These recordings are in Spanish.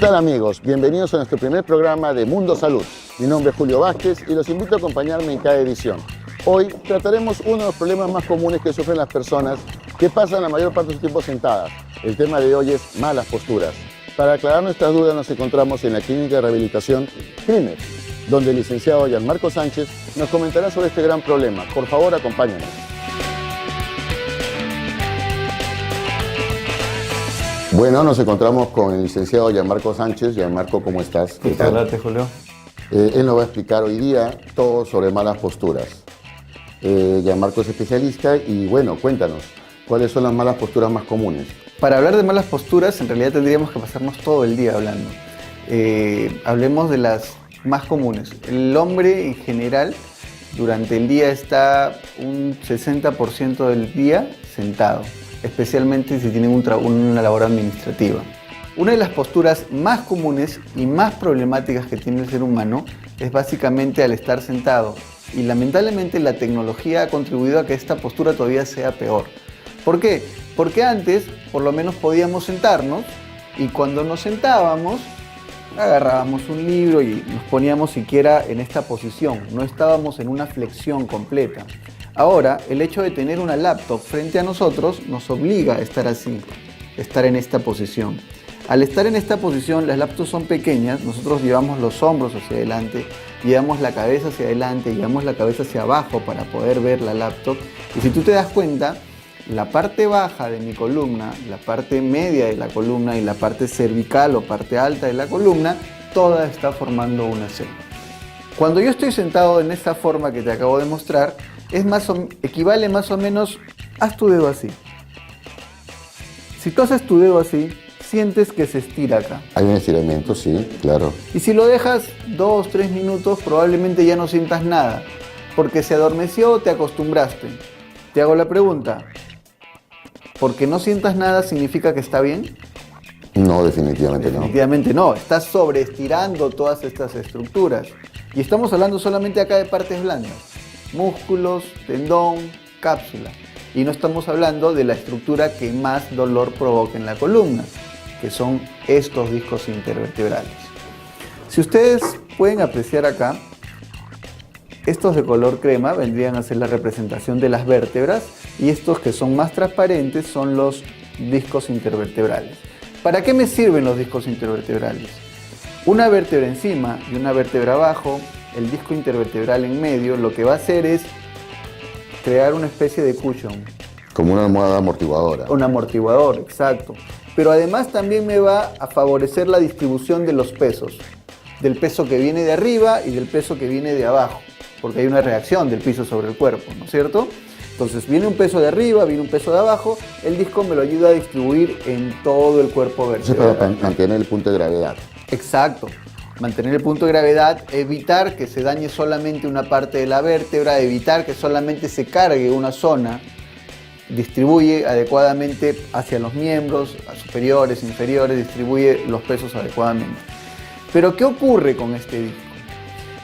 tal amigos? Bienvenidos a nuestro primer programa de Mundo Salud. Mi nombre es Julio Vázquez y los invito a acompañarme en cada edición. Hoy trataremos uno de los problemas más comunes que sufren las personas que pasan la mayor parte de su tiempo sentadas. El tema de hoy es malas posturas. Para aclarar nuestras dudas nos encontramos en la Clínica de Rehabilitación CRIMER, donde el licenciado Gianmarco Sánchez nos comentará sobre este gran problema. Por favor, acompáñenos. Bueno, nos encontramos con el licenciado Gianmarco Sánchez. Gianmarco, ¿cómo estás? ¿Qué tal? Gracias, Julio. Él nos va a explicar hoy día todo sobre malas posturas. Gianmarco es especialista y bueno, cuéntanos, ¿cuáles son las malas posturas más comunes? Para hablar de malas posturas, en realidad tendríamos que pasarnos todo el día hablando. Hablemos de las más comunes. El hombre en general, durante el día está un 60% del día sentado, especialmente si tienen una labor administrativa. Una de las posturas más comunes y más problemáticas que tiene el ser humano es básicamente al estar sentado. Y lamentablemente la tecnología ha contribuido a que esta postura todavía sea peor. ¿Por qué? Porque antes por lo menos podíamos sentarnos y cuando nos sentábamos agarrábamos un libro y nos poníamos siquiera en esta posición. No estábamos en una flexión completa. Ahora, el hecho de tener una laptop frente a nosotros nos obliga a estar así, estar en esta posición. Al estar en esta posición, las laptops son pequeñas, nosotros llevamos los hombros hacia adelante, llevamos la cabeza hacia adelante, llevamos la cabeza hacia abajo para poder ver la laptop. Y si tú te das cuenta, la parte baja de mi columna, la parte media de la columna y la parte cervical o parte alta de la columna, toda está formando una C. Cuando yo estoy sentado en esta forma que te acabo de mostrar, equivale más o menos, haz tu dedo así. Si tú haces tu dedo así, sientes que se estira acá. Hay un estiramiento, sí, claro. Y si lo dejas 2-3 minutos, probablemente ya no sientas nada, porque se adormeció, te acostumbraste. Te hago la pregunta, ¿porque no sientas nada significa que está bien? No, definitivamente no. Definitivamente no, estás sobreestirando todas estas estructuras. Y estamos hablando solamente acá de partes blandas. Músculos, tendón, cápsula. Y no estamos hablando de la estructura que más dolor provoca en la columna, que son estos discos intervertebrales. Si ustedes pueden apreciar acá, estos de color crema vendrían a ser la representación de las vértebras y estos que son más transparentes son los discos intervertebrales. ¿Para qué me sirven los discos intervertebrales? Una vértebra encima y una vértebra abajo, el disco intervertebral en medio, lo que va a hacer es crear una especie de cushion. Como una almohada amortiguadora. Un amortiguador, exacto. Pero además también me va a favorecer la distribución de los pesos. Del peso que viene de arriba y del peso que viene de abajo. Porque hay una reacción del piso sobre el cuerpo, ¿no es cierto? Entonces viene un peso de arriba, viene un peso de abajo, el disco me lo ayuda a distribuir en todo el cuerpo vertebral. Para mantener el punto de gravedad. Exacto. Mantener el punto de gravedad, evitar que se dañe solamente una parte de la vértebra, evitar que solamente se cargue una zona, distribuye adecuadamente hacia los miembros, a superiores, inferiores, distribuye los pesos adecuadamente. Pero ¿qué ocurre con este disco?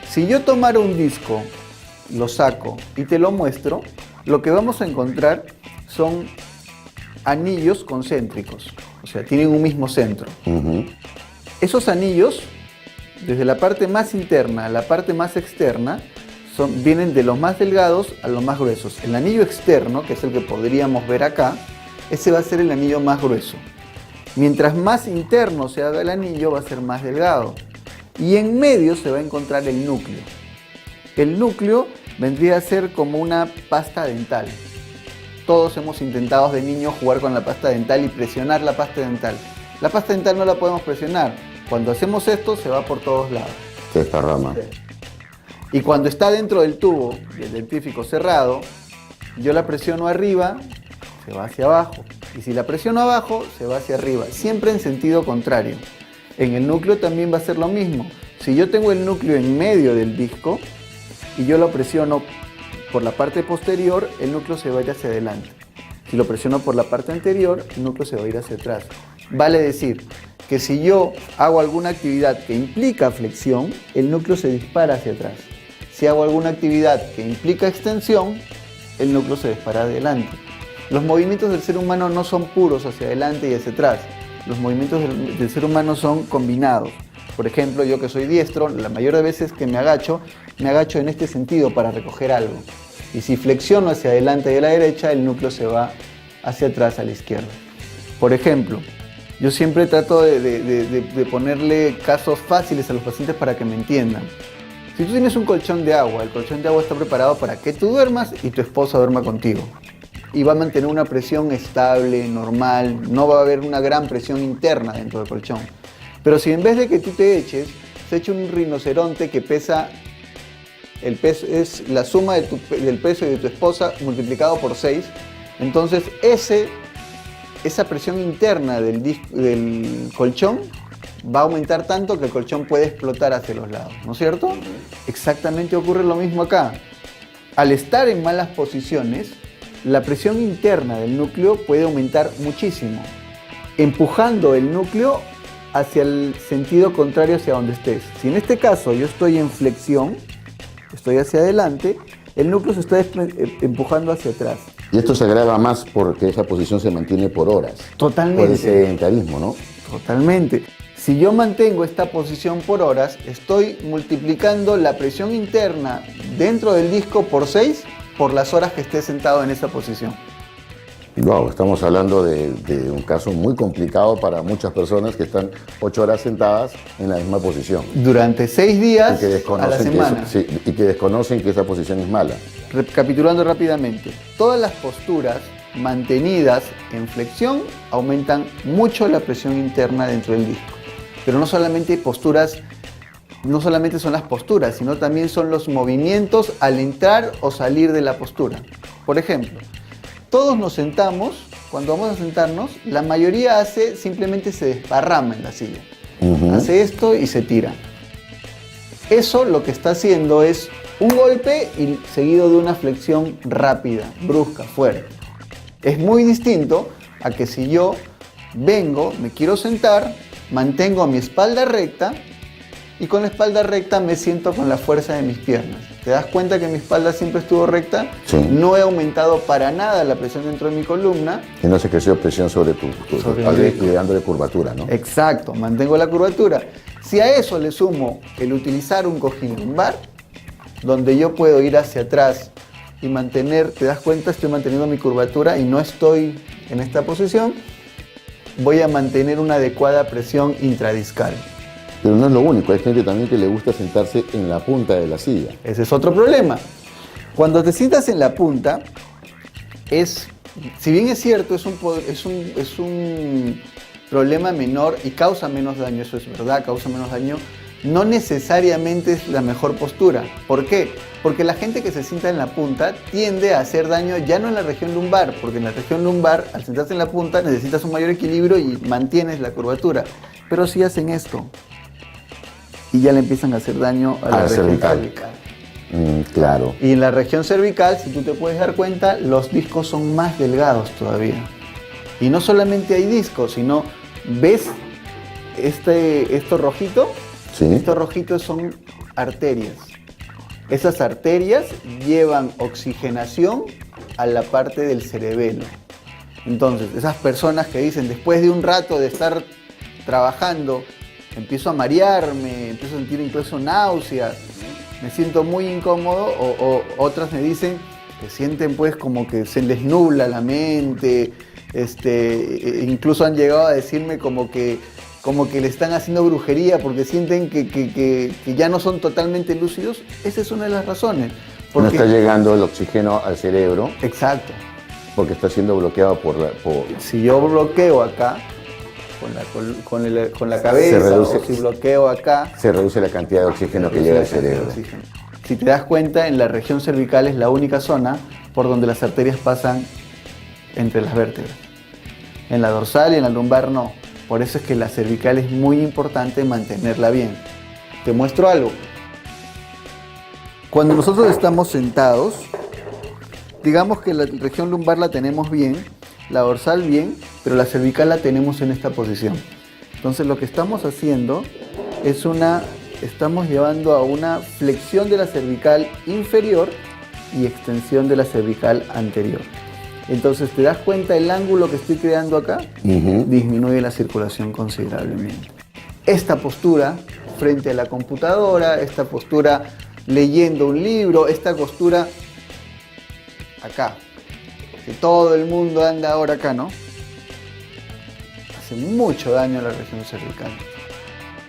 Si yo tomara un disco, lo saco y te lo muestro, lo que vamos a encontrar son anillos concéntricos, o sea, tienen un mismo centro. Esos anillos, desde la parte más interna a la parte más externa, vienen de los más delgados a los más gruesos. El anillo externo, que es el que podríamos ver acá, ese va a ser el anillo más grueso. Mientras más interno se haga el anillo, va a ser más delgado. Y en medio se va a encontrar el núcleo. El núcleo vendría a ser como una pasta dental. Todos hemos intentado de niños jugar con la pasta dental y presionar la pasta dental. La pasta dental no la podemos presionar. Cuando hacemos esto, se va por todos lados. Se desparrama. Y cuando está dentro del tubo del dentífrico cerrado, yo la presiono arriba, se va hacia abajo. Y si la presiono abajo, se va hacia arriba. Siempre en sentido contrario. En el núcleo también va a ser lo mismo. Si yo tengo el núcleo en medio del disco y yo lo presiono por la parte posterior, el núcleo se va a ir hacia adelante. Si lo presiono por la parte anterior, el núcleo se va a ir hacia atrás. Vale decir que si yo hago alguna actividad que implica flexión, el núcleo se dispara hacia atrás. Si hago alguna actividad que implica extensión, el núcleo se dispara adelante. Los movimientos del ser humano no son puros hacia adelante y hacia atrás. los movimientos del ser humano son combinados. Por ejemplo, yo que soy diestro, la mayoría de veces que me agacho en este sentido para recoger algo. Y si flexiono hacia adelante y a la derecha, el núcleo se va hacia atrás a la izquierda. Por ejemplo, yo siempre trato de ponerle casos fáciles a los pacientes para que me entiendan. Si tú tienes un colchón de agua, el colchón de agua está preparado para que tú duermas y tu esposa duerma contigo. Y va a mantener una presión estable, normal, no va a haber una gran presión interna dentro del colchón. Pero si en vez de que tú te eches, se echa un rinoceronte que pesa, el peso es la suma del peso de tu esposa multiplicado por 6, entonces esa presión interna del colchón va a aumentar tanto que el colchón puede explotar hacia los lados, ¿no es cierto? Exactamente ocurre lo mismo acá. Al estar en malas posiciones, la presión interna del núcleo puede aumentar muchísimo, empujando el núcleo hacia el sentido contrario hacia donde estés. Si en este caso yo estoy en flexión, estoy hacia adelante, el núcleo se está empujando hacia atrás. Y esto se agrava más porque esa posición se mantiene por horas. Totalmente. Por el sedentarismo, ¿no? Totalmente. Si yo mantengo esta posición por horas, estoy multiplicando la presión interna dentro del disco por 6 por las horas que esté sentado en esa posición. Wow, estamos hablando de un caso muy complicado para muchas personas que están 8 horas sentadas en la misma posición. Durante 6 días a la semana. Y que desconocen que esa posición es mala. Recapitulando rápidamente, todas las posturas mantenidas en flexión aumentan mucho la presión interna dentro del disco. Pero no solamente son las posturas, sino también son los movimientos al entrar o salir de la postura. Por ejemplo, todos nos sentamos, cuando vamos a sentarnos, la mayoría simplemente se desparrama en la silla. Hace esto y se tira. Eso lo que está haciendo es un golpe y seguido de una flexión rápida, brusca, fuerte. Es muy distinto a que si yo vengo, me quiero sentar, mantengo mi espalda recta y con la espalda recta me siento con la fuerza de mis piernas. ¿Te das cuenta que mi espalda siempre estuvo recta? Sí. No he aumentado para nada la presión dentro de mi columna. Y no se creció presión sobre tu y dándole curvatura, ¿no? Exacto, mantengo la curvatura. Si a eso le sumo el utilizar un cojín lumbar, donde yo puedo ir hacia atrás y mantener, ¿te das cuenta? Estoy manteniendo mi curvatura y no estoy en esta posición. Voy a mantener una adecuada presión intradiscal. Pero no es lo único, hay gente también que le gusta sentarse en la punta de la silla. Ese es otro problema. Cuando te sientas en la punta, si bien es cierto, es un problema menor y causa menos daño, eso es verdad, causa menos daño, no necesariamente es la mejor postura. ¿Por qué? Porque la gente que se sienta en la punta tiende a hacer daño ya no en la región lumbar, porque en la región lumbar, al sentarse en la punta, necesitas un mayor equilibrio y mantienes la curvatura. Pero si hacen esto y ya le empiezan a hacer daño a la región cervical. Claro. Y en la región cervical, si tú te puedes dar cuenta, los discos son más delgados todavía. Y no solamente hay discos, sino, ¿ves esto rojito? Sí. Estos rojitos son arterias. Esas arterias llevan oxigenación a la parte del cerebelo. Entonces, esas personas que dicen, después de un rato de estar trabajando, empiezo a marearme, empiezo a sentir incluso náuseas, me siento muy incómodo, o otras me dicen que sienten pues como que se les nubla la mente, incluso han llegado a decirme como que le están haciendo brujería porque sienten que ya no son totalmente lúcidos. Esa es una de las razones. Porque no está llegando el oxígeno al cerebro. Exacto. Porque está siendo bloqueado por... Si yo bloqueo acá, con la cabeza, o si bloqueo acá, se reduce la cantidad de oxígeno que llega al cerebro. Si te das cuenta, en la región cervical es la única zona por donde las arterias pasan entre las vértebras. En la dorsal y en la lumbar no. Por eso es que la cervical es muy importante mantenerla bien. Te muestro algo. Cuando nosotros estamos sentados, digamos que la región lumbar la tenemos bien, la dorsal bien, pero la cervical la tenemos en esta posición. Entonces lo que estamos haciendo es estamos llevando a una flexión de la cervical inferior y extensión de la cervical anterior. Entonces, ¿te das cuenta el ángulo que estoy creando acá? Ujú. Disminuye la circulación considerablemente. Esta postura frente a la computadora, esta postura leyendo un libro, esta postura acá, que todo el mundo anda ahora acá, ¿no? Hace mucho daño a la región cervical.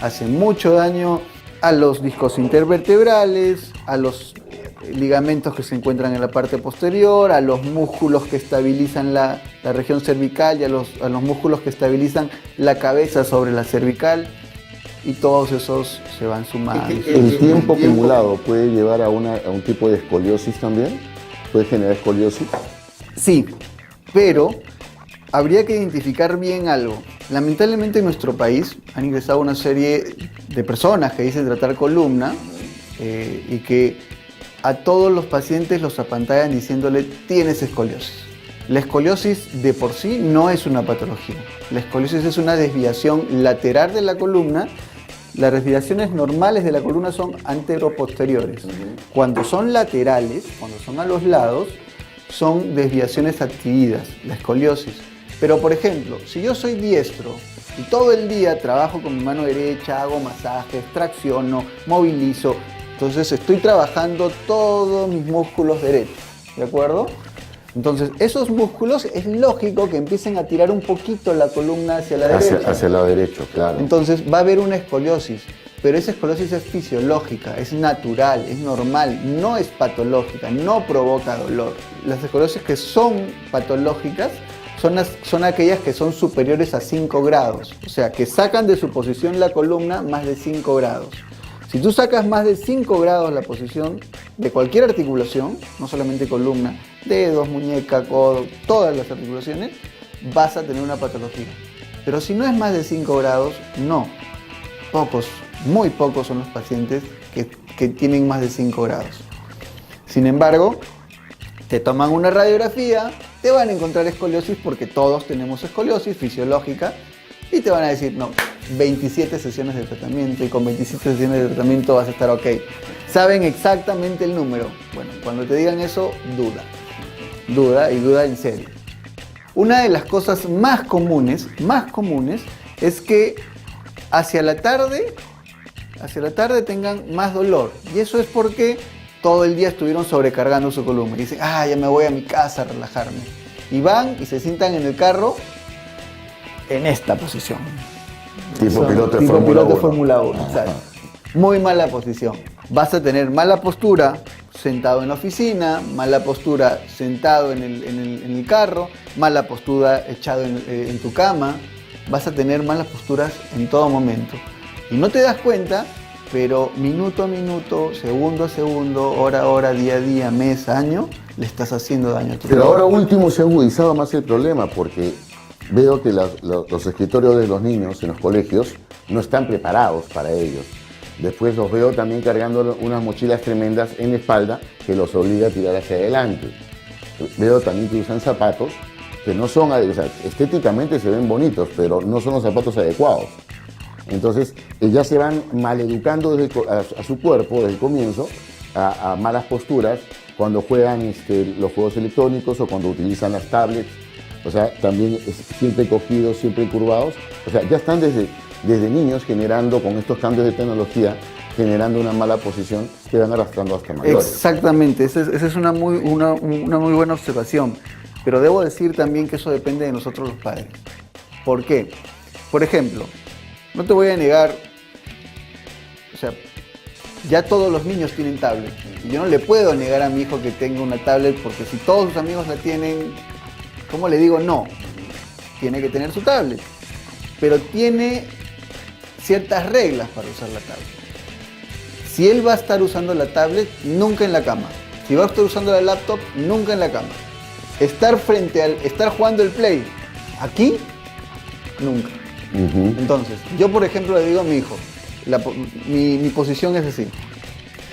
Hace mucho daño a los discos intervertebrales, a los ligamentos que se encuentran en la parte posterior, a los músculos que estabilizan la región cervical y a los músculos que estabilizan la cabeza sobre la cervical, y todos esos se van sumando. ¿El tiempo acumulado puede llevar a un tipo de escoliosis también? ¿Puede generar escoliosis? Sí, pero habría que identificar bien algo. Lamentablemente en nuestro país han ingresado una serie de personas que dicen tratar columna y que a todos los pacientes los apantallan diciéndole tienes escoliosis. La escoliosis de por sí no es una patología. La escoliosis es una desviación lateral de la columna. Las desviaciones normales de la columna son antero-posteriores. Cuando son laterales, cuando son a los lados, son desviaciones adquiridas, la escoliosis. Pero por ejemplo, si yo soy diestro y todo el día trabajo con mi mano derecha, hago masajes, tracciono, movilizo, entonces estoy trabajando todos mis músculos derechos, ¿de acuerdo? Entonces esos músculos es lógico que empiecen a tirar un poquito la columna hacia la derecha. Hacia el lado derecho, claro. Entonces va a haber una escoliosis, pero esa escoliosis es fisiológica, es natural, es normal, no es patológica, no provoca dolor. Las escoliosis que son patológicas son aquellas que son superiores a 5 grados, o sea, que sacan de su posición la columna más de 5 grados. Si tú sacas más de 5 grados la posición de cualquier articulación, no solamente columna, dedos, muñeca, codo, todas las articulaciones, vas a tener una patología. Pero si no es más de 5 grados, no. Pocos, muy pocos son los pacientes que tienen más de 5 grados. Sin embargo, te toman una radiografía, te van a encontrar escoliosis porque todos tenemos escoliosis fisiológica y te van a decir, no, 27 sesiones de tratamiento y con 27 sesiones de tratamiento vas a estar ok. Saben exactamente el número. Bueno, cuando te digan eso, duda y duda en serio. Una de las cosas más comunes es que hacia la tarde tengan más dolor, y eso es porque todo el día estuvieron sobrecargando su columna y dicen, ya me voy a mi casa a relajarme, y van y se sientan en el carro en esta posición. Tipo piloto de Fórmula 1. Exacto. Muy mala posición. Vas a tener mala postura sentado en la oficina, mala postura sentado en el carro, mala postura echado en tu cama. Vas a tener malas posturas en todo momento. Y no te das cuenta, pero minuto a minuto, segundo a segundo, hora a hora, día a día, mes a año, le estás haciendo daño a tu Pero cuerpo. ahora último se ha agudizado más el problema porque veo que los escritorios de los niños en los colegios no están preparados para ellos. Después los veo también cargando unas mochilas tremendas en la espalda que los obliga a tirar hacia adelante. Veo también que usan zapatos que no son, o sea, estéticamente se ven bonitos, pero no son los zapatos adecuados. Entonces ya se van maleducando a su cuerpo desde el comienzo a malas posturas cuando juegan los juegos electrónicos o cuando utilizan las tablets. O sea, también siempre cogidos, siempre curvados. O sea, ya están desde niños generando, con estos cambios de tecnología, generando una mala posición que van arrastrando hasta mayores. Exactamente, esa es una muy buena observación. Pero debo decir también que eso depende de nosotros los padres. ¿Por qué? Por ejemplo, no te voy a negar, o sea, ya todos los niños tienen tablet. Y yo no le puedo negar a mi hijo que tenga una tablet porque si todos sus amigos la tienen, ¿cómo le digo? No, tiene que tener su tablet. Pero tiene ciertas reglas para usar la tablet. Si él va a estar usando la tablet, nunca en la cama. Si va a estar usando la laptop, nunca en la cama. Estar jugando el Play, aquí, nunca. Entonces, yo por ejemplo le digo a mi hijo, mi posición es así.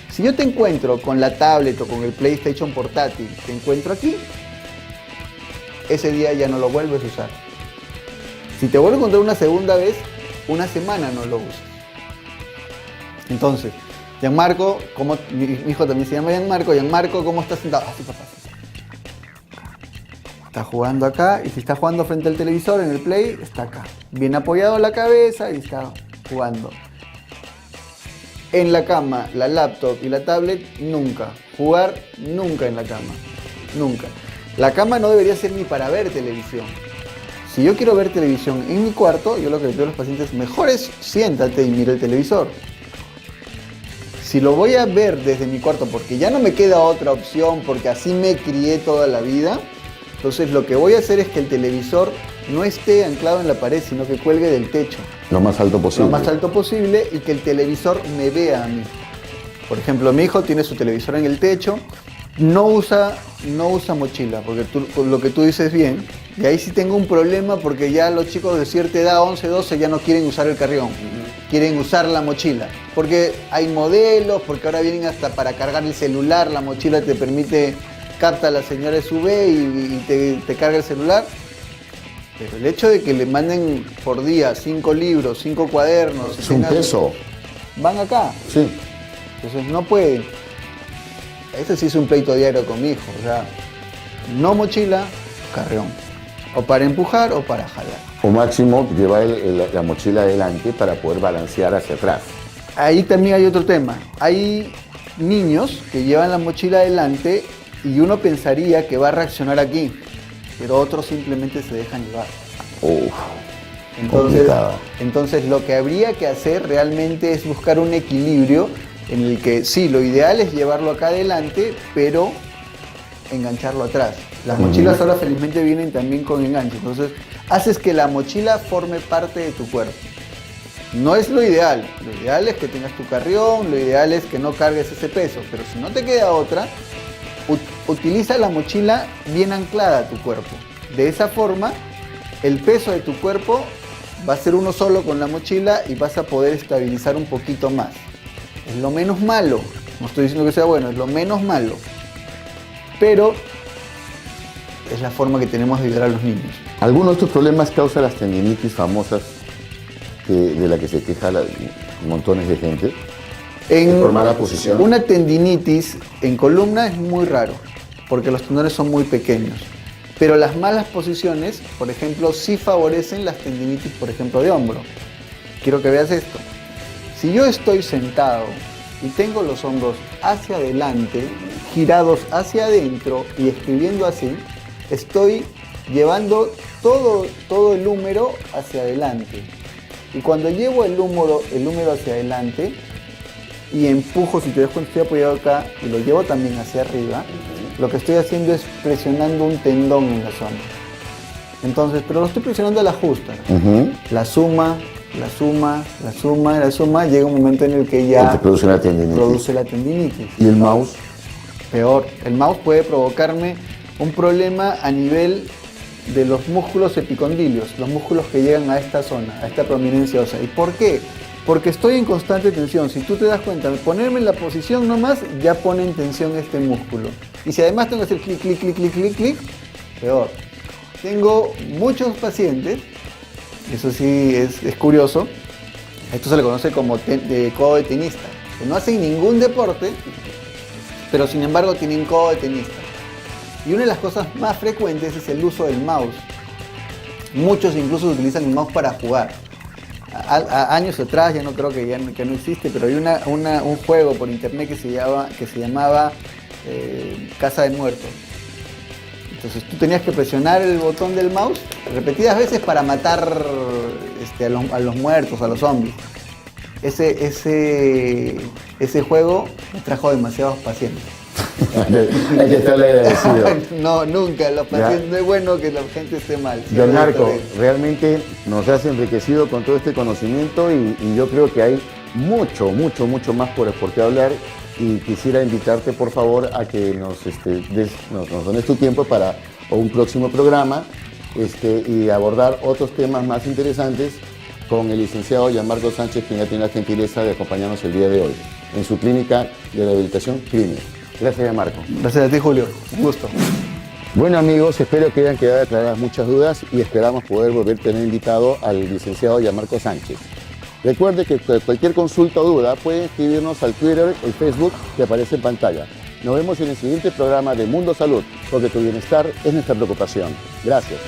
Si yo te encuentro con la tablet o con el PlayStation portátil, te encuentro aquí, ese día ya no lo vuelves a usar. Si te vuelvo a encontrar una segunda vez, una semana no lo usas. Entonces, Gianmarco, mi hijo también se llama Gianmarco, ¿cómo estás sentado? Así, papá. está jugando acá, y si está jugando frente al televisor en el play, está acá. Bien apoyado la cabeza y está jugando. En la cama, la laptop y la tablet, nunca. Jugar nunca en la cama. Nunca. La cama no debería ser ni para ver televisión. Si yo quiero ver televisión en mi cuarto, yo lo que le pido a los pacientes, mejor es siéntate y mira el televisor. Si lo voy a ver desde mi cuarto porque ya no me queda otra opción, porque así me crié toda la vida, entonces lo que voy a hacer es que el televisor no esté anclado en la pared, sino que cuelgue del techo. Lo más alto posible. Lo más alto posible, y que el televisor me vea a mí. Por ejemplo, mi hijo tiene su televisor en el techo, no usa mochila, porque lo que tú dices bien, y ahí sí tengo un problema porque ya los chicos de cierta edad, 11, 12, ya no quieren usar el carrión, quieren usar la mochila, porque hay modelos, porque ahora vienen hasta para cargar el celular, la mochila te permite, capta la señal SUV y te carga el celular. Pero el hecho de que le manden por día 5 libros, 5 cuadernos... Es un peso. Van acá. Sí. Entonces no pueden. Ese sí es un pleito diario con mi hijo. O sea, no mochila, carrión. O para empujar o para jalar. O máximo llevar la mochila adelante para poder balancear hacia atrás. Ahí también hay otro tema. Hay niños que llevan la mochila adelante y uno pensaría que va a reaccionar aquí, pero otros simplemente se dejan llevar. Uf, complicado. Entonces lo que habría que hacer realmente es buscar un equilibrio en el que sí, lo ideal es llevarlo acá adelante, pero engancharlo atrás. Las mochilas ahora felizmente vienen también con enganche, entonces haces que la mochila forme parte de tu cuerpo. No es lo ideal es que tengas tu carrión, lo ideal es que no cargues ese peso, pero si no te queda otra, utiliza la mochila bien anclada a tu cuerpo. De esa forma, el peso de tu cuerpo va a ser uno solo con la mochila y vas a poder estabilizar un poquito más. Es lo menos malo, no estoy diciendo que sea bueno, es lo menos malo, pero es la forma que tenemos de ayudar a los niños. Algunos de estos problemas causan las tendinitis famosas de la que se queja montones de gente. Por mala posición. Una tendinitis en columna es muy raro, porque los tendones son muy pequeños. Pero las malas posiciones, por ejemplo, sí favorecen las tendinitis, por ejemplo, de hombro. Quiero que veas esto. Si yo estoy sentado y tengo los hombros hacia adelante, girados hacia adentro y escribiendo así, estoy llevando todo el húmero hacia adelante. Y cuando llevo el húmero hacia adelante y empujo, si te das cuenta, estoy apoyado acá y lo llevo también hacia arriba, lo que estoy haciendo es presionando un tendón en la zona. Entonces, pero lo estoy presionando a la justa. La suma, llega un momento en el que ya produce la tendinitis. ¿Y el mouse? Peor. El mouse puede provocarme un problema a nivel de los músculos epicondilios, los músculos que llegan a esta zona, a esta prominencia ósea. ¿Y por qué? Porque estoy en constante tensión. Si tú te das cuenta, al ponerme en la posición nomás, ya pone en tensión este músculo. Y si además tengo que hacer clic, clic, clic, clic, clic, clic, peor. Tengo muchos pacientes, eso sí es curioso, esto se le conoce como codo de tenista, que no hacen ningún deporte, pero sin embargo tienen codo de tenista. Y una de las cosas más frecuentes es el uso del mouse. Muchos incluso utilizan el mouse para jugar. Años atrás, ya no creo que no existe, pero hay un juego por internet que se llamaba Casa de Muertos. Entonces tú tenías que presionar el botón del mouse repetidas veces para matar a los muertos, a los zombies. Ese juego me trajo demasiados pacientes. Hay que estarle agradecido. No, nunca. Los pacientes, no es bueno que la gente esté mal. Don Marco, realmente nos has enriquecido con todo este conocimiento y yo creo que hay mucho más por qué hablar, y quisiera invitarte por favor a que nos dones tu tiempo para un próximo programa y abordar otros temas más interesantes con el licenciado Gianmarco Sánchez, quien ya tiene la gentileza de acompañarnos el día de hoy en su clínica de rehabilitación Clínica. Gracias, Gianmarco. Gracias a ti, Julio. Un gusto. Bueno, amigos, espero que hayan quedado aclaradas muchas dudas y esperamos poder volver a tener invitado al licenciado Gianmarco Sánchez. Recuerde que cualquier consulta o duda puede escribirnos al Twitter o Facebook que aparece en pantalla. Nos vemos en el siguiente programa de Mundo Salud, porque tu bienestar es nuestra preocupación. Gracias.